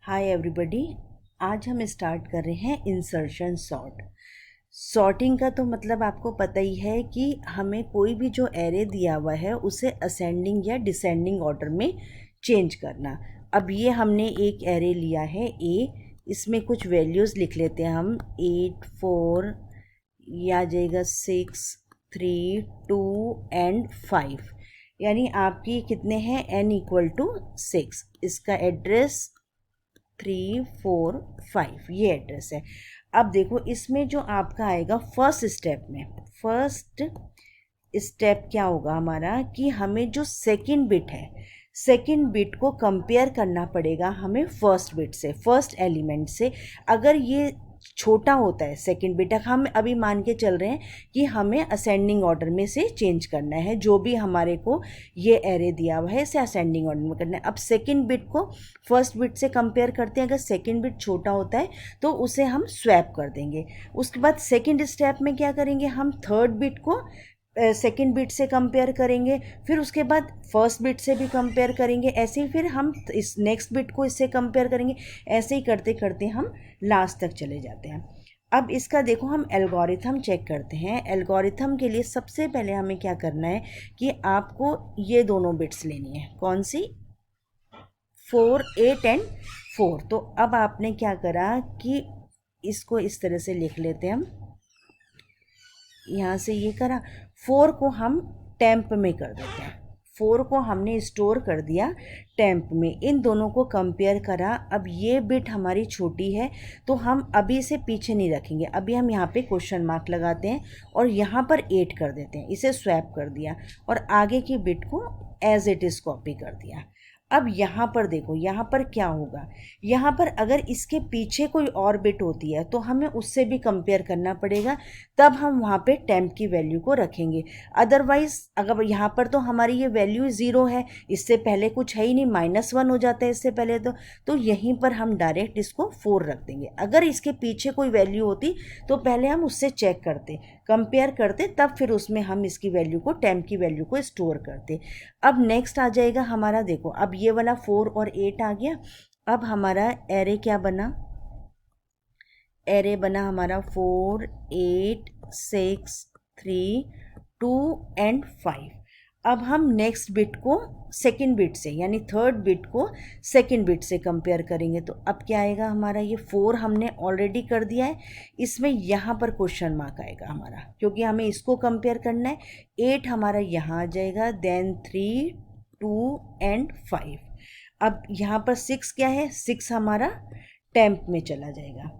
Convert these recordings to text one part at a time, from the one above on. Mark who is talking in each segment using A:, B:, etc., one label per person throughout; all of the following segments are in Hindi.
A: Hi everybody. आज हम स्टार्ट कर रहे हैं इंसर्शन सॉर्ट। सॉर्टिंग का तो मतलब आपको पता ही है कि हमें कोई भी जो एरे दिया हुआ है उसे असेंडिंग या डिसेंडिंग ऑर्डर में चेंज करना। अब ये हमने एक एरे लिया है ए, इसमें कुछ वैल्यूज़ लिख लेते हैं हम 8 4, या आ जाएगा 6 3 2 एंड 5। यानी आपकी कितने हैं n=6। इसका एड्रेस 3 4 5 ये एड्रेस है। अब देखो इसमें जो आपका आएगा फर्स्ट स्टेप में, फर्स्ट स्टेप क्या होगा हमारा कि हमें जो सेकंड बिट है, सेकंड बिट को कंपेयर करना पड़ेगा हमें फर्स्ट बिट से, फर्स्ट एलिमेंट से। अगर ये छोटा होता है सेकंड बिट, हम अभी मान के चल रहे हैं कि हमें असेंडिंग ऑर्डर में से चेंज करना है, जो भी हमारे को ये एरे दिया हुआ है इसे असेंडिंग ऑर्डर में करना है। अब सेकंड बिट को फर्स्ट बिट से कंपेयर करते हैं, अगर सेकंड बिट छोटा होता है तो उसे हम स्वैप कर देंगे। उसके बाद सेकंड स्टेप में क्या करेंगे, हम थर्ड बिट को सेकंड बिट से कंपेयर करेंगे, फिर उसके बाद फर्स्ट बिट से भी कंपेयर करेंगे, ऐसे ही फिर हम इस नेक्स्ट बिट को इससे कंपेयर करेंगे। ऐसे ही करते करते हम लास्ट तक चले जाते हैं। अब इसका देखो हम एल्गोरिथम चेक करते हैं। एल्गोरिथम के लिए सबसे पहले हमें क्या करना है कि आपको ये दोनों बिट्स लेनी है। कौन सी? 4 8 एंड 4। तो अब आपने क्या करा कि इसको इस तरह से लिख लेते हैं हम, यहाँ से ये करा। 4 को हम टेम्प में कर देते हैं, 4 को हमने स्टोर कर दिया टेम्प में। इन दोनों को कंपेयर करा। अब ये बिट हमारी छोटी है तो हम अभी इसे पीछे नहीं रखेंगे, अभी हम यहाँ पे क्वेश्चन मार्क लगाते हैं और यहाँ पर 8 कर देते हैं, इसे स्वैप कर दिया और आगे की बिट को एज इट इज़ कॉपी कर दिया। अब यहाँ पर देखो, यहाँ पर क्या होगा, यहाँ पर अगर इसके पीछे कोई और बिट होती है तो हमें उससे भी कंपेयर करना पड़ेगा, तब हम वहाँ पे टेम्प की वैल्यू को रखेंगे। अदरवाइज अगर यहाँ पर तो हमारी ये वैल्यू 0 है, इससे पहले कुछ है ही नहीं, -1 हो जाता है इससे पहले तो यहीं पर हम डायरेक्ट इसको 4 रख देंगे। अगर इसके पीछे कोई वैल्यू होती तो पहले हम उससे चेक करते, कंपेयर करते, तब फिर उसमें हम इसकी वैल्यू को, टेम्प की वैल्यू को स्टोर करते। अब नेक्स्ट आ जाएगा हमारा, देखो अब ये वाला 4 और 8 आ गया। अब हमारा एरे क्या बना, एरे बना हमारा 4 8 6 3 2 एंड 5। अब हम नेक्स्ट बिट को सेकंड बिट से, यानी थर्ड बिट को सेकंड बिट से कंपेयर करेंगे। तो अब क्या आएगा हमारा, ये 4 हमने ऑलरेडी कर दिया है, इसमें यहाँ पर क्वेश्चन मार्क आएगा हमारा, क्योंकि हमें इसको कंपेयर करना है। 8 हमारा यहाँ आ जाएगा, देन 3 2 एंड 5। अब यहाँ पर 6 क्या है, 6 हमारा टेम्प में चला जाएगा।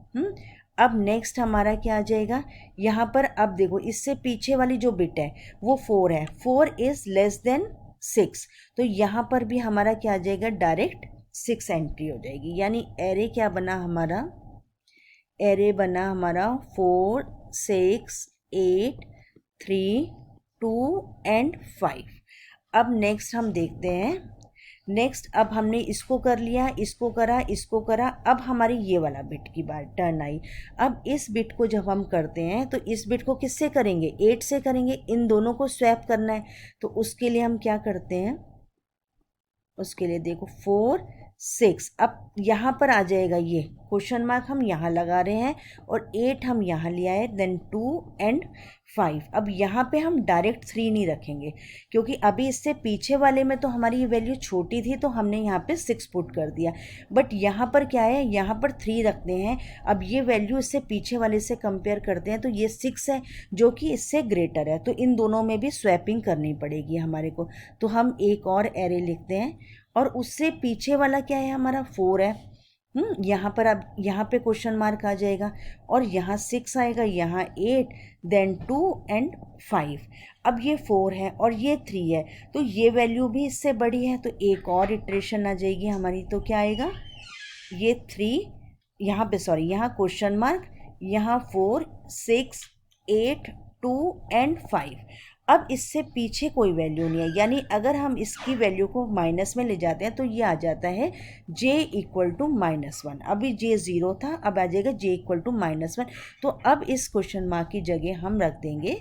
A: अब नेक्स्ट हमारा क्या आ जाएगा यहाँ पर, अब देखो इससे पीछे वाली जो बिट है वो 4 है, 4 इज लेस देन 6, तो यहाँ पर भी हमारा क्या आ जाएगा, डायरेक्ट 6 एंट्री हो जाएगी। यानी एरे क्या बना हमारा, एरे बना हमारा 4 6 8 3 2 एंड 5। अब नेक्स्ट हम देखते हैं, नेक्स्ट अब हमने इसको कर लिया, इसको करा, इसको करा। अब हमारी ये वाला बिट की बात टर्न आई। अब इस बिट को जब हम करते हैं तो इस बिट को किससे करेंगे, 8 से करेंगे। इन दोनों को स्वैप करना है, तो उसके लिए हम क्या करते हैं, उसके लिए देखो 4 6, अब यहाँ पर आ जाएगा ये क्वेश्चन मार्क, हम यहाँ लगा रहे हैं, और 8 हम यहाँ ले आए, देन 2 एंड 5। अब यहाँ पे हम डायरेक्ट 3 नहीं रखेंगे, क्योंकि अभी इससे पीछे वाले में तो हमारी ये वैल्यू छोटी थी तो हमने यहाँ पे 6 पुट कर दिया, बट यहाँ पर क्या है, यहाँ पर 3 रखते हैं। अब ये वैल्यू इससे पीछे वाले से कंपेयर करते हैं तो ये 6 है जो कि इससे ग्रेटर है, तो इन दोनों में भी स्वैपिंग करनी पड़ेगी हमारे को। तो हम एक और एरे लिखते हैं, और उससे पीछे वाला क्या है हमारा 4 है। यहाँ पर अब यहाँ पे क्वेश्चन मार्क आ जाएगा, और यहाँ 6 आएगा, यहाँ 8, देन 2 एंड 5। अब ये 4 है और ये 3 है, तो ये वैल्यू भी इससे बड़ी है, तो एक और इटरेशन आ जाएगी हमारी। तो क्या आएगा, ये 3 यहाँ पे, सॉरी यहाँ क्वेश्चन मार्क, यहाँ 4 6 8 2 एंड 5। अब इससे पीछे कोई वैल्यू नहीं है, यानी अगर हम इसकी वैल्यू को माइनस में ले जाते हैं तो ये आ जाता है j = -1। अभी j 0 था, अब आ जाएगा j = -1। तो अब इस क्वेश्चन मार्क की जगह हम रख देंगे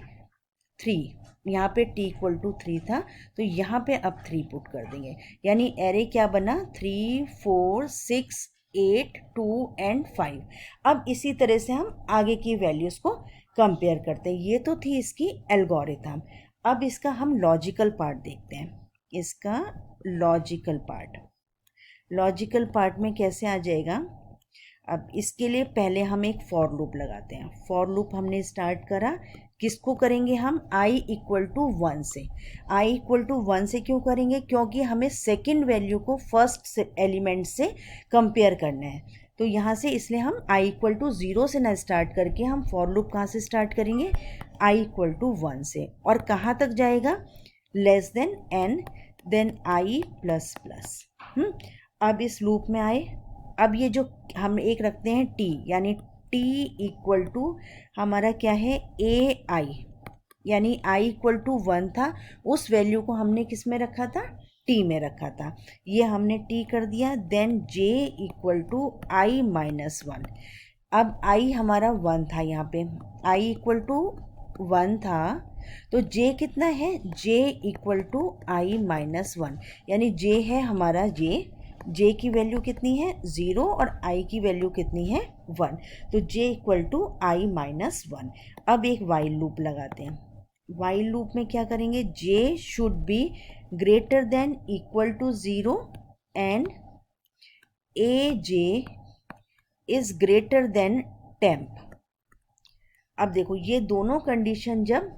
A: 3, यहाँ पे t = 3 था तो यहाँ पे अब 3 पुट कर देंगे। यानी एरे क्या बना, 3 4 6 8, 2 एंड 5। अब इसी तरह से हम आगे की वैल्यूज़ को कंपेयर करते हैं। ये तो थी इसकी एल्गोरिथम। अब इसका हम लॉजिकल पार्ट देखते हैं। इसका लॉजिकल पार्ट में कैसे आ जाएगा। अब इसके लिए पहले हम एक फॉर लूप लगाते हैं। फॉर लूप हमने स्टार्ट करा, किसको करेंगे हम, i इक्वल टू 1 से। i इक्वल टू 1 से क्यों करेंगे, क्योंकि हमें सेकेंड वैल्यू को फर्स्ट एलिमेंट से कंपेयर करना है। तो यहाँ से इसलिए हम i इक्वल टू 0 से ना स्टार्ट करके हम फॉर लूप कहाँ से स्टार्ट करेंगे, i इक्वल टू 1 से। और कहाँ तक जाएगा, less than n, then i plus plus. अब इस लूप में आए, अब ये जो हम एक रखते हैं t, यानी t इक्वल टू हमारा क्या है, ए आई, यानी i इक्वल टू 1 था, उस वैल्यू को हमने किस में रखा था, t में रखा था। ये हमने t कर दिया। Then j equal to i minus 1। अब i हमारा 1 था, यहाँ पे i इक्वल टू 1 था, तो j कितना है, j equal to i minus 1, यानी j है हमारा j की वैल्यू कितनी है 0 और i की वैल्यू कितनी है 1, तो j equal to i minus 1। अब एक वाइल लूप लगाते हैं। वाइल लूप में क्या करेंगे, j should be greater than equal to 0 and aj is greater than temp। अब देखो ये दोनों कंडीशन जब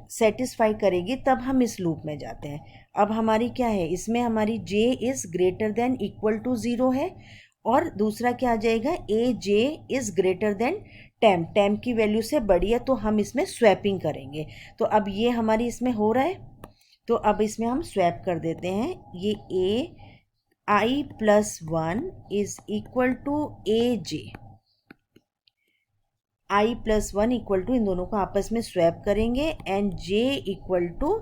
A: सेटिस्फाई करेगी तब हम इस लूप में जाते हैं। अब हमारी क्या है, इसमें हमारी j is greater than equal to 0 है, और दूसरा क्या आ जाएगा, A J is greater than temp की वैल्यू से बड़ी है, तो हम इसमें स्वैपिंग करेंगे। तो अब ये हमारी इसमें हो रहा है, तो अब इसमें हम स्वैप कर देते हैं। ये A I plus 1 is equal to A J, i plus 1 equal to, इन दोनों को आपस में स्वैप करेंगे, and j equal to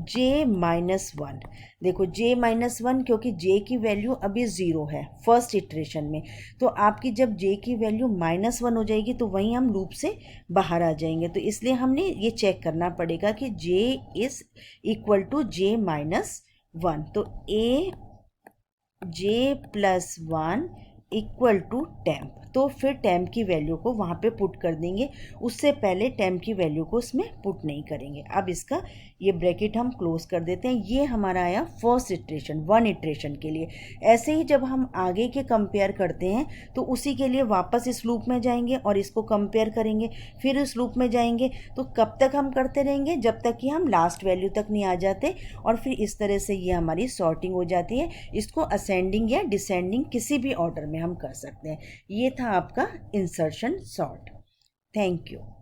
A: j minus 1। देखो j माइनस 1, क्योंकि j की वैल्यू अभी 0 है फर्स्ट इटरेशन में, तो आपकी जब j की वैल्यू माइनस 1 हो जाएगी तो वहीं हम लूप से बाहर आ जाएंगे। तो इसलिए हमने ये चेक करना पड़ेगा कि j is equal to j minus 1। तो a j plus 1 equal to temp, तो फिर temp की वैल्यू को वहाँ पे पुट कर देंगे, उससे पहले temp की वैल्यू को उसमें पुट नहीं करेंगे। अब इसका ये ब्रैकेट हम क्लोज कर देते हैं। ये हमारा आया फर्स्ट इटरेशन, 1 इटरेशन के लिए। ऐसे ही जब हम आगे के कंपेयर करते हैं तो उसी के लिए वापस इस लूप में जाएंगे और इसको कंपेयर करेंगे, फिर इस लूप में जाएंगे। तो कब तक हम करते रहेंगे, जब तक कि हम लास्ट वैल्यू तक नहीं आ जाते, और फिर इस तरह से ये हमारी सॉर्टिंग हो जाती है। इसको असेंडिंग या डिसेंडिंग किसी भी ऑर्डर में हम कर सकते हैं। ये था आपका इंसर्शन सॉर्ट। Thank you.